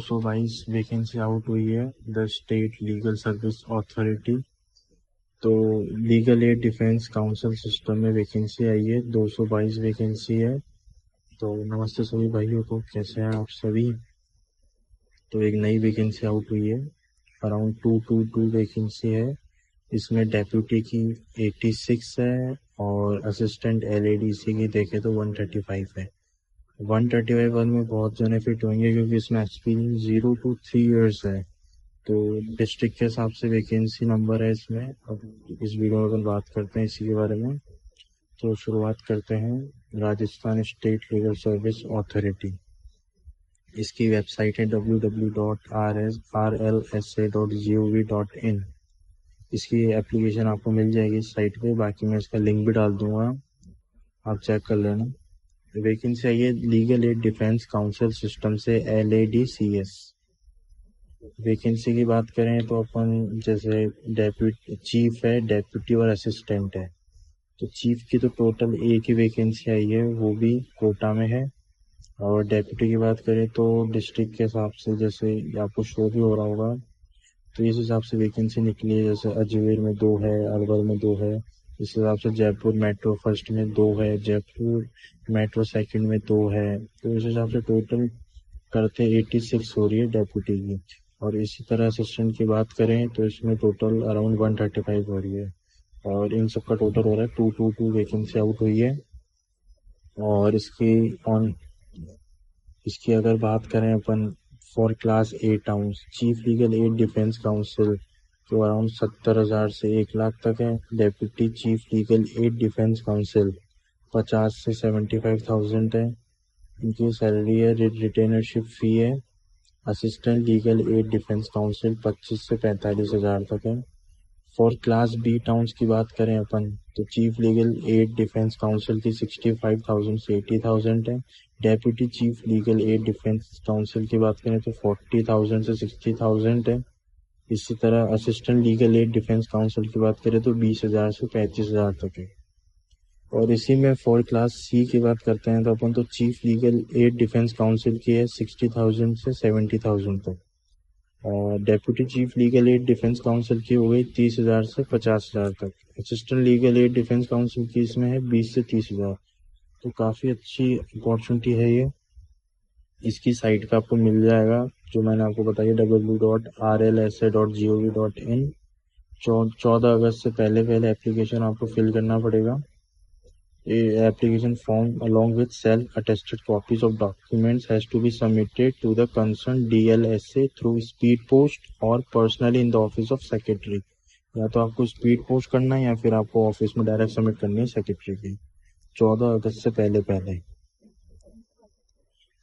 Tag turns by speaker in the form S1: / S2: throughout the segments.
S1: 222 vacancy out हुई है the state legal service authority. तो legal aid defence counsel system में वैकेंसी आई है, 222 वैकेंसी है। तो नमस्ते सभी भाइयों को, कैसे हैं आप सभी। तो एक नई वैकेंसी आउट हुई है, अराउंड 222 वैकेंसी है। इसमें डेप्यूटी की 86 है और असिस्टेंट एलएडीसी की देखे तो 135 है। 135 वन में बहुत जने फिट होंगे क्योंकि इसमें एक्सपीरियंस 0 to 3 years है। तो डिस्ट्रिक्ट के हिसाब से वैकेंसी नंबर है इसमें। अब इस वीडियो में अपन बात करते हैं इसी के बारे में। तो शुरुआत करते हैं Rajasthan state legal service authority. इसकी वेबसाइट है www.rlsa.gov.in। इसकी एप्लीकेशन आपको मिल जाएगी इस साइट पे, बाकी मैं इसका लिंक भी डाल दूंगा, आप चेक कर लेना। वैकेंसी आई है legal aid defence counsel system से, LADCS। वैकेंसी की बात करें तो अपन जैसे डेप्यूटी चीफ है, डेप्यूटी और असिस्टेंट है। तो चीफ की तो टोटल एक ही वैकेंसी आई है, वो भी कोटा में है। और डेप्यूटी की बात करें तो डिस्ट्रिक्ट के हिसाब से, जैसे आपको शो भी हो रहा होगा, तो इस हिसाब से वैकेंसी निकली है। जैसे अजमेर में 2 है, अलवर में 2 है। इस हिसाब से जयपुर मेट्रो फर्स्ट में 2 है, जयपुर मेट्रो सेकंड में 2 है। तो इस हिसाब से टोटल करते 86 हो रही है डेप्यूटी की। और इसी तरह असिस्टेंट की बात करें तो इसमें टोटल अराउंड 135 हो रही है। और इन सब का टोटल हो रहा है 222 वैकेंसी आउट हुई है। और इसकी अगर बात करें अपन for class A towns, chief legal aid defence counsel तो अराउंड 70,000 से 1 लाख तक है। Deputy chief legal aid defence counsel 50 से 75,000 है। इनकी सैलरी है, रिटेनरशिप फी है। Assistant legal aid defence council 25 से 45,000 तक है। फॉर क्लास बी टाउन्स की बात करें अपन तो chief legal aid defence counsel की 65,000 से 80,000 है। Deputy chief legal aid defence counsel की बात करें तो 40,000 से 60,000 है। इसी तरह assistant legal aid defence counsel की बात करें तो 20,000 से 35,000 तक है। और इसी में फॉर क्लास सी की बात करते हैं तो अपन तो chief legal aid defence counsel की है 60,000 से 70,000 तक। और deputy chief legal aid defence counsel की हो गई 30,000 से 50,000 तक। Assistant legal aid defence counsel की इसमें है 20 से 30,000। तो काफ़ी अच्छी अपॉर्चुनिटी है ये। इसकी साइट का आपको मिल जाएगा, जो मैंने आपको बताया, www.rlsa.gov.in। 14 अगस्त से पहले एप्लीकेशन आपको फिल करना पड़ेगा। Application form along with self-attested copies of documents has to be submitted to the concerned DLSA through speed post or personally in the office of secretary। या तो आपको स्पीड पोस्ट करना है या फिर आपको ऑफिस में डायरेक्ट सबमिट करनी है सेक्रेटरी की, 14 अगस्त से पहले।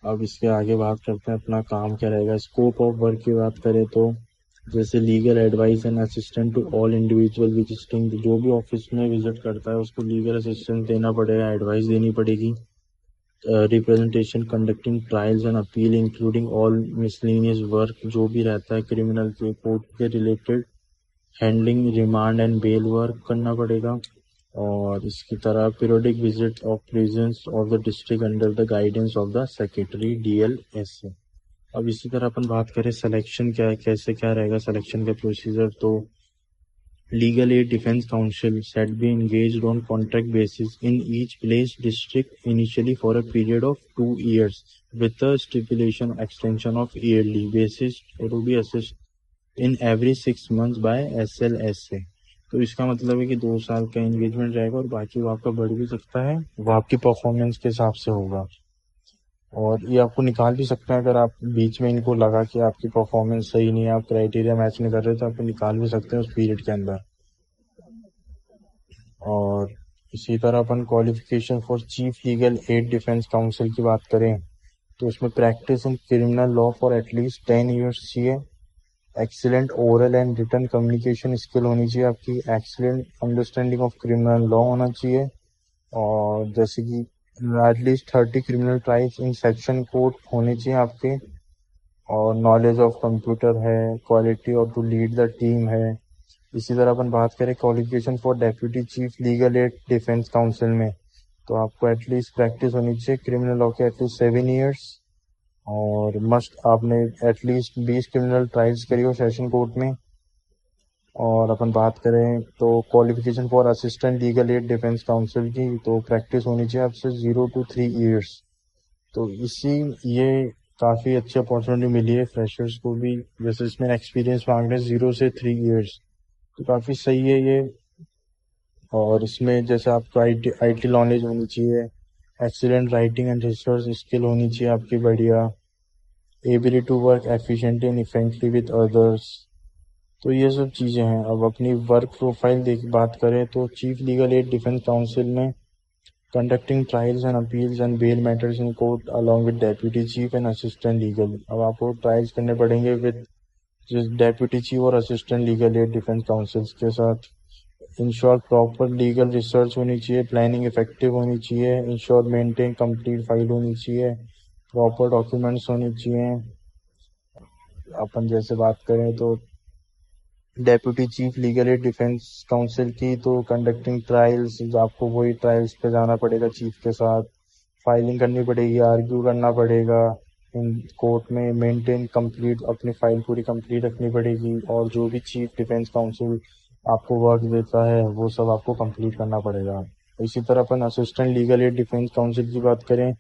S1: अब इसके आगे बात करते हैं अपना काम क्या रहेगा। स्कोप ऑफ वर्क की बात करें तो जैसे legal advice and assistant to all individual visiting, जो भी ऑफिस में विजिट करता है उसको लीगल असिस्टेंस देना पड़ेगा, एडवाइस देनी पड़ेगी। Representation conducting trials and appeal including all miscellaneous work, जो भी रहता है क्रिमिनल के कोर्ट के related. Handling remand and bail work करना पड़ेगा। और इसकी तरह periodic visit of prisons of the district under the guidance of the secretary DLSA। अब इसी तरह अपन बात करें सिलेक्शन क्या है, कैसे क्या रहेगा सिलेक्शन का प्रोसीजर। तो legal aid defence counsel shall be engaged on contract basis in each place district initially for a period of 2 years with the stipulation extension of yearly basis to be assessed in every 6 months by SLSA। तो इसका मतलब है कि 2 साल का engagement रहेगा और बाकी वो आपका बढ़ भी सकता है, वो आपकी परफॉर्मेंस के हिसाब से होगा। और ये आपको निकाल भी सकते हैं, अगर आप बीच में इनको लगा कि आपकी परफॉर्मेंस सही नहीं है, आप क्राइटेरिया मैच नहीं कर रहे, तो आपको निकाल भी सकते हैं उस पीरियड के अंदर। और इसी तरह अपन qualification for chief legal aid defence counsel की बात करें तो उसमें practice in criminal law for at least 10 years चाहिए। Excellent oral and written communication skill होनी चाहिए आपकी। Excellent understanding of criminal law होना चाहिए। और जैसे कि at least 30 criminal trials in section court होने चाहिए आपके। और नॉलेज ऑफ कंप्यूटर है, क्वालिटी और टू लीड द टीम है। इसी तरह अपन बात करें qualification for deputy chief legal aid defence काउंसिल में, तो आपको एटलीस्ट प्रैक्टिस होनी चाहिए क्रिमिनल लॉ के एटलीस्ट 7 years। और मस्ट आपने एटलीस्ट 20 क्रिमिनल ट्रायल्स करी हो सेशन कोर्ट में। और अपन बात करें तो qualification for assistant legal aid defence counsel की, तो प्रैक्टिस होनी चाहिए आपसे 0 to 3 years। तो ये काफ़ी अच्छी अपॉर्चुनिटी मिली है फ्रेशर्स को भी, जैसे इसमें एक्सपीरियंस मांग रहे हैं 0 से 3 years, तो काफ़ी सही है ये। और इसमें जैसे आपको आई टी नॉलेज होनी चाहिए, excellent writing and research skill होनी चाहिए आपकी बढ़िया, ability to work efficiently and effectively with others. तो ये सब चीज़ें हैं। अब अपनी वर्क प्रोफाइल देख बात करें तो चीफ लीगल एड डिफेंस काउंसिल में conducting trials and appeals and bail matters in court along with deputy chief and assistant legal. अब आपको ट्रायल्स करने पड़ेंगे विद डेप्यूटी चीफ और assistant legal add defence counsels के साथ। इंश्योर प्रॉपर लीगल रिसर्च होनी चाहिए, प्लानिंग इफेक्टिव होनी चाहिए, इंश्योर मेंटेन कंप्लीट फाइल होनी चाहिए, प्रॉपर डॉक्यूमेंट्स होने चाहिए। अपन जैसे बात करें तो deputy chief legal aid defence counsel की, तो कंडक्टिंग ट्रायल्स, आपको वही ट्रायल्स पे जाना पड़ेगा चीफ के साथ, फाइलिंग करनी पड़ेगी, आर्ग्यू करना पड़ेगा इन कोर्ट में, मेंटेन कंप्लीट अपनी फाइल पूरी कंप्लीट रखनी पड़ेगी, और जो भी चीफ डिफेंस काउंसिल आपको वर्क देता है वो सब आपको कंप्लीट करना पड़ेगा। इसी तरह अपन assistant legal aid defence counsel की बात करें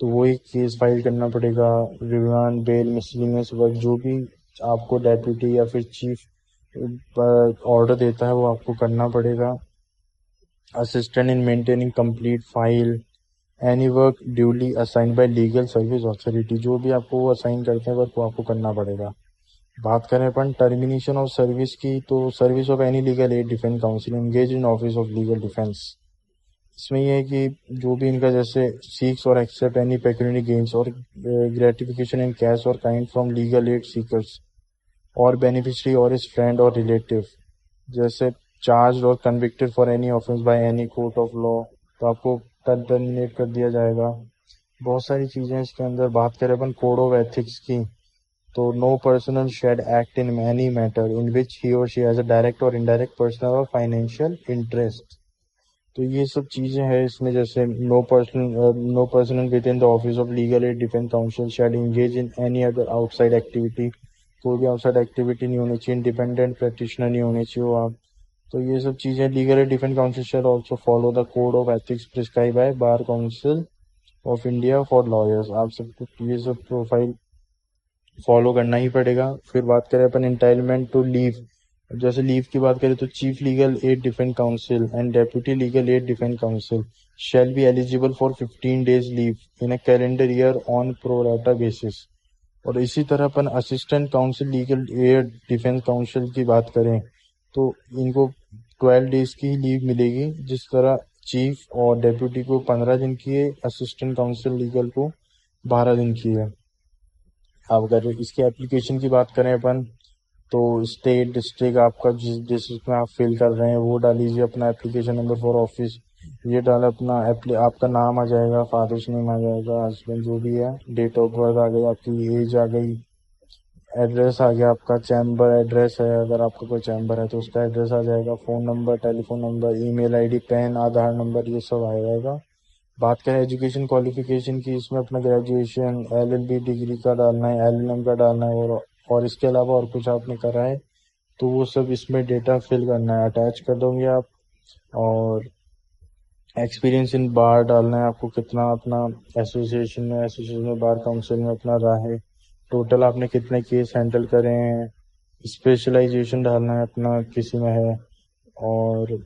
S1: तो वही केस फाइल करना पड़ेगा, रिमांड बेल मिसलिनियस वर्क जो भी आपको डेप्यूटी या फिर चीफ ऑर्डर देता है वो आपको करना पड़ेगा। Assistant in maintaining complete file, any work duly assign bye legal service authority, जो भी आपको वो असाइन करते हैं वर्क वो आपको करना पड़ेगा। बात करें अपन टर्मिनेशन ऑफ सर्विस की, तो service of any legal aid defence council engage in office of legal defence, इसमें यह है कि जो भी इनका जैसे सीक्स और एक्सेप्ट एनी पेक्यूनियरी गेन्स और ग्रेटिफिकेशन इन कैश और kind from legal aid seekers और बेनिफिशियरी और इज फ्रेंड और रिलेटिव, जैसे चार्ज और convicted for any offence by any court of law, तो आपको टर्मिनेट कर दिया जाएगा। बहुत सारी चीज़ें इसके अंदर। बात करें अपन कोड ऑफ एथिक्स की, तो no person shall act in any matter in which he or she has a direct or indirect personal or financial interest. तो ये सब चीज़ें हैं इसमें, जैसे no person within the office of legal aid defence counsel shall engage in any other outside activity, कोई भी outside activity नहीं होनी चाहिए, इंडिपेंडेंट प्रैक्टिशनर नहीं होने चाहिए वो आप। तो ये सब चीज़ें legal aid defence counsel shall also follow the code of ethics prescribe by bar Council of India for lawyers. आप सबको ये सब प्रोफाइल फॉलो करना ही पड़ेगा। फिर बात करें अपन एंटाइटलमेंट टू लीव, जैसे लीव की बात करें तो chief legal aid defence counsel and deputy legal aid defence counsel shall be eligible for 15 days leave in a calendar year on pro rata basis. और इसी तरह अपन assistant counsel legal aid defence counsel की बात करें तो इनको 12 days की लीव मिलेगी, जिस तरह चीफ और डेप्यूटी को 15 दिन की है, असिस्टेंट काउंसिल लीगल को 12 दिन की है। अब अगर इसकी एप्लीकेशन की बात करें अपन, तो स्टेट डिस्ट्रिक्ट आपका जिस डिस्ट्रिक्ट में आप फिल कर रहे हैं वो डाल लीजिए अपना एप्लीकेशन नंबर फॉर ऑफिस, ये डाला अपना आपका नाम आ जाएगा, फादर्स नेम आ जाएगा, हस्बैंड जो भी है, डेट ऑफ बर्थ आ गई, आपकी एज आ गई, एड्रेस आ गया, आपका चैम्बर एड्रेस है, अगर आपका कोई चैम्बर है तो उसका एड्रेस आ जाएगा, phone number, telephone number, email ID, PAN, Aadhaar number, ये सब आ जाएगा। बात करें एजुकेशन क्वालिफिकेशन की, इसमें अपना ग्रेजुएशन एलएलबी डिग्री का डालना है, एलएलएम का डालना है, और इसके अलावा और कुछ आपने करा है तो वो सब इसमें डेटा फिल करना है, अटैच कर दोगे आप। और एक्सपीरियंस इन बार डालना है आपको, कितना अपना एसोसिएशन में बार काउंसिल में अपना रहा है, टोटल आपने कितने केस हैंडल करे हैं, स्पेशलाइजेशन डालना है अपना किसी में है। और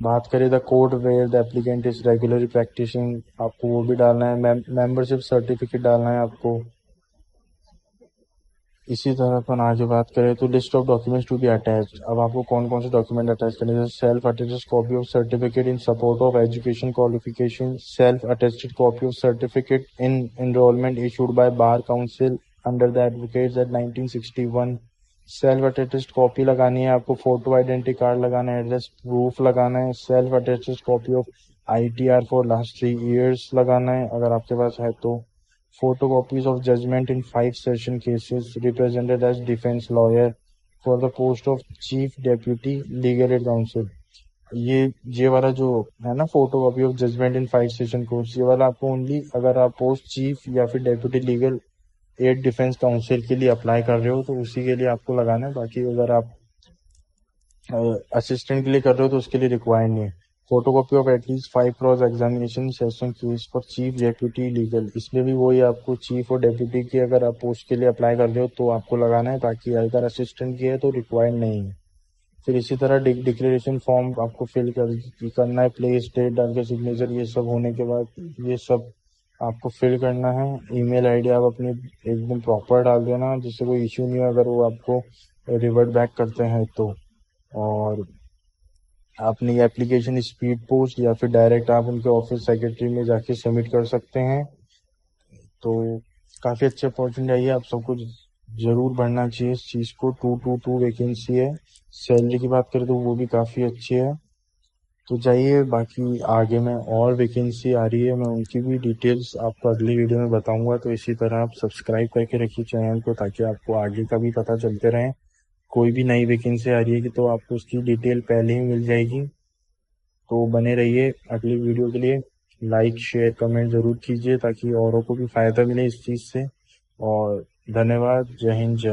S1: बात करें the code where the applicant is regularly practising, आपको वो भी डालना है, मेंबरशिप सर्टिफिकेट डालना है आपको। इसी तरह अपन आगे बात करें तो list of documents to be attached, अब आपको कौन कौन से डॉक्यूमेंट अटैच करने हैं, जैसे self attested copy of certificate in support of education qualification, self attested copy of certificate in enrolment issued by bar council under the advocates act 1961, self attested copy लगानी है आपको, फोटो आइडेंटिटी कार्ड लगाना है, address proof लगाना है, self attested copy of ITR for last 3 years लगाना है अगर आपके पास है तो, photocopies of judgment in 5 session cases represented as defense lawyer for the post of chief deputy legal aid counsel। ये वाला जो है ना, photo copy of judgment in 5 session courts, ये वाला आपको ओनली अगर आप पोस्ट चीफ या फिर deputy legal air defence council के लिए अप्लाई कर रहे हो तो उसी के लिए आपको लगाना है। बाकी अगर आप असिस्टेंट के लिए कर रहे हो तो उसके लिए रिक्वायर्ड नहीं है। Photocopy of at least 5 cross examination session fees for chief deputy legal, इसमें भी वही आपको चीफ और डेप्यूटी की अगर आप पोस्ट के लिए अप्लाई कर रहे हो तो आपको लगाना है। बाकी अगर असिस्टेंट की है तो रिक्वायर्ड नहीं है। फिर इसी तरह डिक्लेरेशन फॉर्म आपको करना है, प्लेस डेट डाल के सिग्नेचर, ये सब होने के बाद ये सब आपको फिल करना है। ईमेल आईडी आप अपनी एकदम प्रॉपर डाल देना जिससे कोई इश्यू नहीं हो अगर वो आपको रिवर्ट बैक करते हैं तो। और अपनी एप्लीकेशन स्पीड पोस्ट या फिर डायरेक्ट आप उनके ऑफिस सेक्रेटरी में जाके सबमिट कर सकते हैं। तो काफ़ी अच्छी अपॉर्चुनिटी आई है, आप सबको जरूर बढ़ना चाहिए इस चीज़ को। 222 वैकेंसी है। सैलरी की बात करें तो वो भी काफ़ी अच्छी है। तो जाइए, बाकी आगे में और वैकेंसी आ रही है, मैं उनकी भी डिटेल्स आपको अगली वीडियो में बताऊंगा। तो इसी तरह आप सब्सक्राइब करके रखिए चैनल को ताकि आपको आगे का भी पता चलते रहे। कोई भी नई वैकेंसी आ रही है तो आपको उसकी डिटेल पहले ही मिल जाएगी। तो बने रहिए अगली वीडियो के लिए। लाइक शेयर कमेंट ज़रूर कीजिए ताकि औरों को भी फ़ायदा मिले इस चीज़ से। और धन्यवाद। जय हिंद। जय